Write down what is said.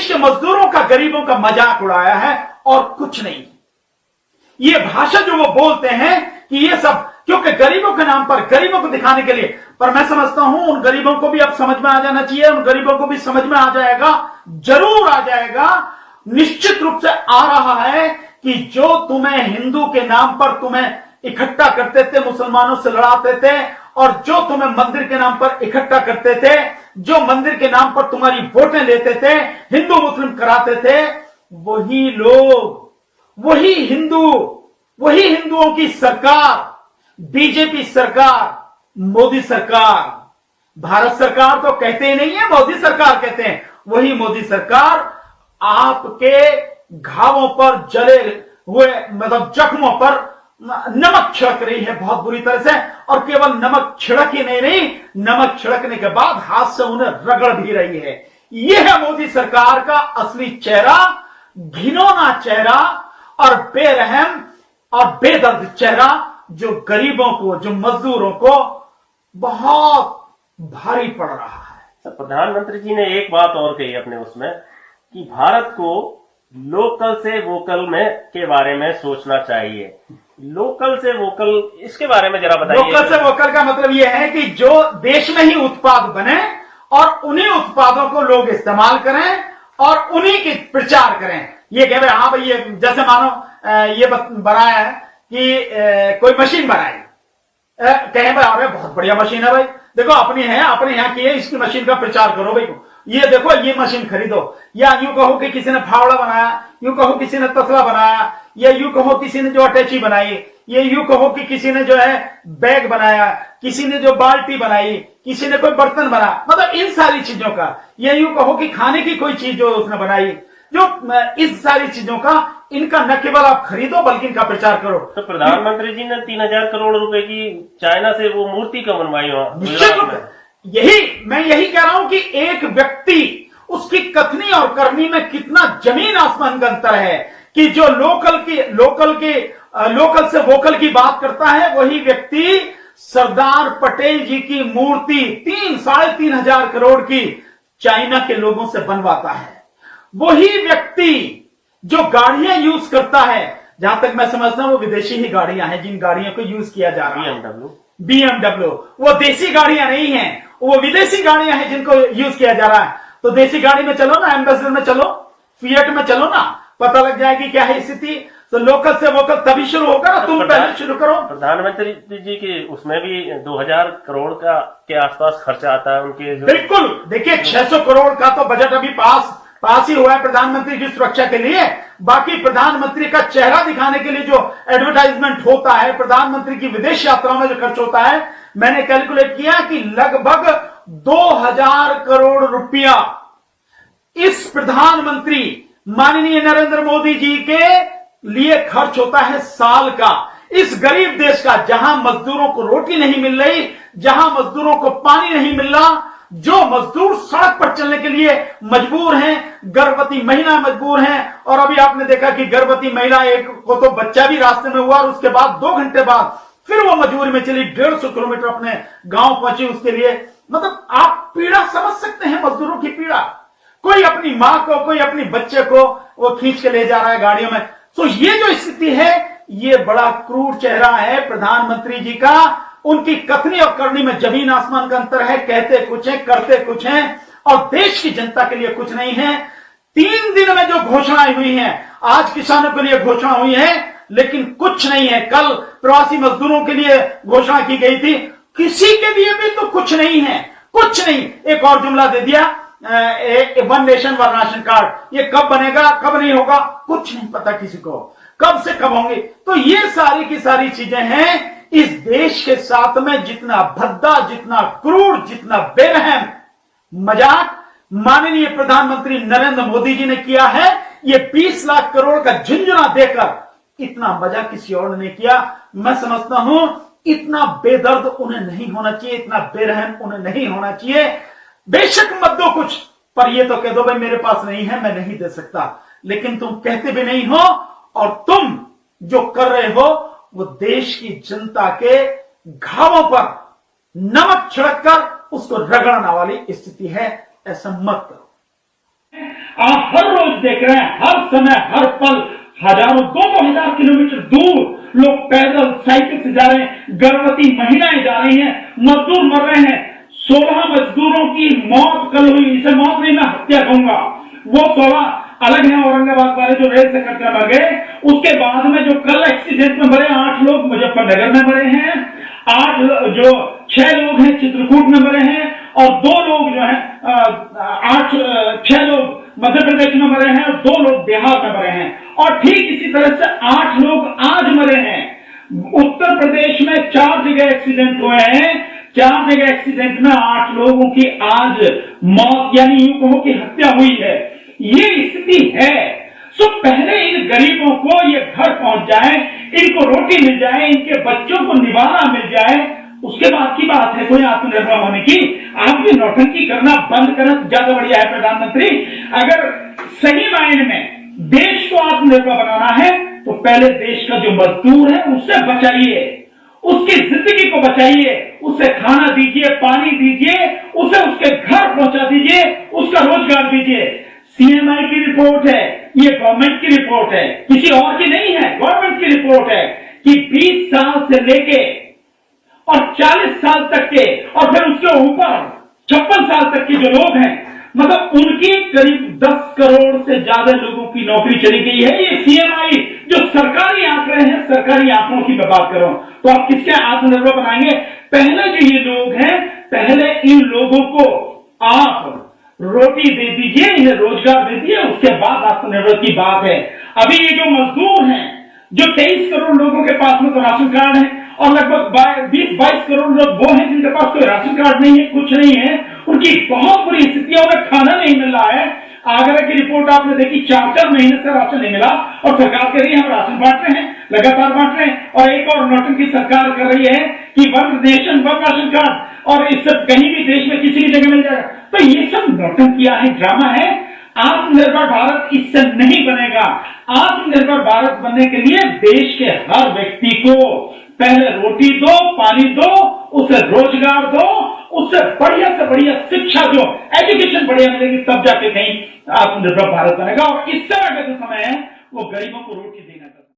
के मजदूरों का, गरीबों का मजाक उड़ाया है और कुछ नहीं। ये भाषा जो वो बोलते हैं कि ये सब क्योंकि गरीबों के नाम पर, गरीबों को दिखाने के लिए, पर मैं समझता हूं उन गरीबों को भी अब समझ में आ जाना चाहिए, उन गरीबों को भी समझ में आ जाएगा, जरूर आ जाएगा, निश्चित रूप से आ रहा है कि जो तुम्हें हिंदू के नाम पर तुम्हें इकट्ठा करते थे, मुसलमानों से लड़ाते थे, और जो तुम्हें मंदिर के नाम पर इकट्ठा करते थे, जो मंदिर के नाम पर तुम्हारी वोटें लेते थे, हिंदू मुस्लिम कराते थे, वही लोग, वही हिंदू, वही हिंदुओं की सरकार, बीजेपी सरकार, मोदी सरकार, भारत सरकार तो कहते ही नहीं है, मोदी सरकार कहते हैं, वही मोदी सरकार आपके घावों पर, जले हुए मतलब जख्मों पर नमक छिड़क रही है बहुत बुरी तरह से, और केवल नमक छिड़क ही नहीं रही, नमक छिड़कने के बाद हाथ से उन्हें रगड़ भी रही है। यह है मोदी सरकार का असली चेहरा, घिनौना चेहरा और बेरहम और बेदर्द चेहरा, जो गरीबों को, जो मजदूरों को बहुत भारी पड़ रहा है। प्रधानमंत्री जी ने एक बात और कही अपने उसमें कि भारत को लोकल से वोकल में के बारे में सोचना चाहिए। लोकल से वोकल, इसके बारे में जरा बताइए। लोकल से वोकल का मतलब यह है कि जो देश में ही उत्पाद बने और उन्हीं उत्पादों को लोग इस्तेमाल करें और उन्हीं की प्रचार करें। ये कह भाई, हाँ भाई, ये जैसे मानो ये बनाया है कि कोई मशीन बनाई, कहें भाई अरे बहुत बढ़िया मशीन है भाई, देखो अपनी है, अपने यहाँ की है, इसकी मशीन का प्रचार करो भाई, ये देखो ये मशीन खरीदो। या यूं कहो कि किसी ने फावड़ा बनाया, यूं कहो किसी ने तसला बनाया, या यूं कहो किसी ने जो अटैची बनाई, ये यूं कहो कि किसी ने जो है बैग बनाया, किसी ने जो बाल्टी बनाई, किसी ने कोई बर्तन बना, मतलब इन सारी चीजों का, या यूं कहो कि खाने की कोई चीज जो उसने बनाई, जो इस सारी चीजों का, इनका न केवल आप खरीदो बल्कि इनका प्रचार करो। तो प्रधानमंत्री जी ने 3000 करोड़ रुपए की चाइना से वो मूर्ति क्यों बनवाई वहां? निश्चित रूप से मैं यही कह रहा हूं कि एक व्यक्ति, उसकी कथनी और करनी में कितना जमीन आसमान का अंतर है, कि जो लोकल से वोकल की बात करता है, वही व्यक्ति सरदार पटेल जी की मूर्ति 3-3.5 करोड़ की चाइना के लोगों से बनवाता है। वही व्यक्ति जो गाड़ियां यूज करता है, जहां तक मैं समझता हूं वो विदेशी ही गाड़ियां हैं जिन गाड़ियों को यूज किया जा रहा है, BMW, वो देसी गाड़ियां नहीं हैं, वो विदेशी गाड़ियां हैं जिनको यूज किया जा रहा है। तो देसी गाड़ी में चलो ना, एम्बेसडर में चलो, फिएट में चलो ना, पता लग जाएगी क्या है स्थिति। तो लोकल से वोकल तभी शुरू होगा ना, तुम पहले शुरू करो। प्रधानमंत्री जी की उसमें भी 2000 करोड़ का के आसपास खर्चा आता है उनके। बिल्कुल, देखिए 600 करोड़ का तो बजट अभी पास ही हुआ है प्रधानमंत्री की सुरक्षा के लिए। बाकी प्रधानमंत्री का चेहरा दिखाने के लिए जो एडवर्टाइजमेंट होता है, प्रधानमंत्री की विदेश यात्राओं में जो खर्च होता है, मैंने कैलकुलेट किया कि लगभग 2000 करोड़ रुपया इस प्रधानमंत्री माननीय नरेंद्र मोदी जी के लिए खर्च होता है साल का। इस गरीब देश का, जहां मजदूरों को रोटी नहीं मिल रही, जहां मजदूरों को पानी नहीं मिल रहा, जो मजदूर सड़क पर चलने के लिए मजबूर हैं, गर्भवती महिला मजबूर हैं, और अभी आपने देखा कि गर्भवती महिला एक को तो बच्चा भी रास्ते में हुआ और उसके बाद 2 घंटे बाद फिर वो मजबूरी में चली, 150 किलोमीटर अपने गांव पहुंची उसके लिए। मतलब आप पीड़ा समझ सकते हैं, मजदूरों की पीड़ा। कोई अपनी मां को, कोई अपनी बच्चे को वो खींच के ले जा रहा है गाड़ियों में। तो ये जो स्थिति है, ये बड़ा क्रूर चेहरा है प्रधानमंत्री जी का। उनकी कथनी और करनी में जमीन आसमान का अंतर है। कहते कुछ है, करते कुछ हैं, और देश की जनता के लिए कुछ नहीं है। 3 दिन में जो घोषणाएं हुई हैं, आज किसानों के लिए घोषणा हुई है, लेकिन कुछ नहीं है। कल प्रवासी मजदूरों के लिए घोषणा की गई थी, किसी के लिए भी तो कुछ नहीं है, कुछ नहीं। एक और जुमला दे दिया, 1 नेशन 1 राशन कार्ड, ये कब बनेगा, कब नहीं होगा, कुछ नहीं पता किसी को, कब से कब होंगे। तो ये सारी की सारी चीजें हैं। इस देश के साथ में जितना भद्दा, जितना क्रूर, जितना बेरहम मजाक माननीय प्रधानमंत्री नरेंद्र मोदी जी ने किया है, ये 20 लाख करोड़ का झुंझुना देकर इतना मजाक किसी और ने नहीं किया। मैं समझता हूं इतना बेदर्द उन्हें नहीं होना चाहिए, इतना बेरहम उन्हें नहीं होना चाहिए। बेशक मत दो कुछ, पर ये तो कह दो भाई मेरे पास नहीं है, मैं नहीं दे सकता। लेकिन तुम कहते भी नहीं हो, और तुम जो कर रहे हो वो देश की जनता के घावों पर नमक छिड़क कर उसको रगड़ने वाली स्थिति है। ऐसा मत करो। आप हर रोज देख रहे हैं, हर समय हर पल हजारों 2,000 किलोमीटर दूर लोग पैदल साइकिल से जा रहे हैं, गर्भवती महिलाएं जा रही हैं, मजदूर मर रहे हैं। 16 मजदूरों की मौत कल हुई, इसे मौत नहीं मैं हत्या कहूंगा, वो 16 अलग है। औरंगाबाद वाले जो रेल से कटकर मर गए, उसके बाद में जो कल एक्सीडेंट में मरे 8 लोग मुजफ्फरनगर में मरे हैं, 6 लोग हैं चित्रकूट में मरे हैं, और 2 लोग जो है 6 लोग मध्य प्रदेश में मरे हैं और 2 लोग बिहार में मरे हैं। और ठीक इसी तरह से 8 लोग आज मरे हैं। उत्तर प्रदेश में 4 जगह एक्सीडेंट हुए हैं, 4 जगह एक्सीडेंट में 8 लोगों की आज मौत यानी यूं कहो कि हत्या हुई है। ये स्थिति है। सो पहले इन गरीबों को ये घर पहुंच जाए, इनको रोटी मिल जाए, इनके बच्चों को निवारा मिल जाए, उसके बाद की बात है कोई आत्मनिर्भर होने की। आप ये नौटंकी करना बंद करना ज्यादा बढ़िया है प्रधानमंत्री। अगर सही मायने में देश को आत्मनिर्भर बनाना है तो पहले देश का जो मजदूर है उससे बचाइए, उसकी जिंदगी को बचाइए, उसे खाना दीजिए, पानी दीजिए, उसे उसके घर पहुंचा दीजिए, उसका रोजगार दीजिए। सीएमआई की रिपोर्ट है, ये गवर्नमेंट की रिपोर्ट है, किसी और की नहीं है, गवर्नमेंट की रिपोर्ट है कि 20 साल से लेके और 40 साल तक के और फिर उसके ऊपर 56 साल तक के जो लोग हैं, मतलब उनकी करीब 10 करोड़ से ज्यादा लोगों की नौकरी चली गई है। ये सीएमआई जो सरकारी आंकड़े हैं, सरकारी आंकड़ों की मैं बात कर रहा हूं, तो आप किसके आत्मनिर्भर बनाएंगे? पहले जो ये लोग हैं, पहले इन लोगों को आप रोटी दे दीजिए, इन्हें रोजगार दे दीजिए, उसके बाद आत्मनिर्भर की बात है। अभी ये जो मजदूर हैं, जो 23 करोड़ लोगों के पास में तो राशन कार्ड है, और लगभग 20-22 करोड़ लोग वो हैं जिनके पास कोई राशन कार्ड नहीं है, कुछ नहीं है, उनकी बहुत बुरी स्थिति है, उन्हें खाना नहीं मिल रहा है। आगरा की रिपोर्ट आपने देखी, 4-4 महीने से राशन नहीं मिला और सरकार कह रही है हम राशन बांट रहे हैं, लगातार बांट रहे हैं। और एक और नौटंकी सरकार कर रही है कि one nation one ration card, और इस सब कहीं भी देश में किसी भी जगह मिल जाएगा। तो ये सब नौटंकियां है, ड्रामा है। आत्मनिर्भर भारत इससे नहीं बनेगा। आत्मनिर्भर भारत बनने के लिए देश के हर व्यक्ति को पहले रोटी दो, पानी दो, उसे रोजगार दो, उससे बढ़िया से बढ़िया शिक्षा दो, एजुकेशन बढ़िया मिलेगी, तब जाके कहीं आत्मनिर्भर भारत बनेगा। और इस तरह का जो समय है वो गरीबों को रोटी देना।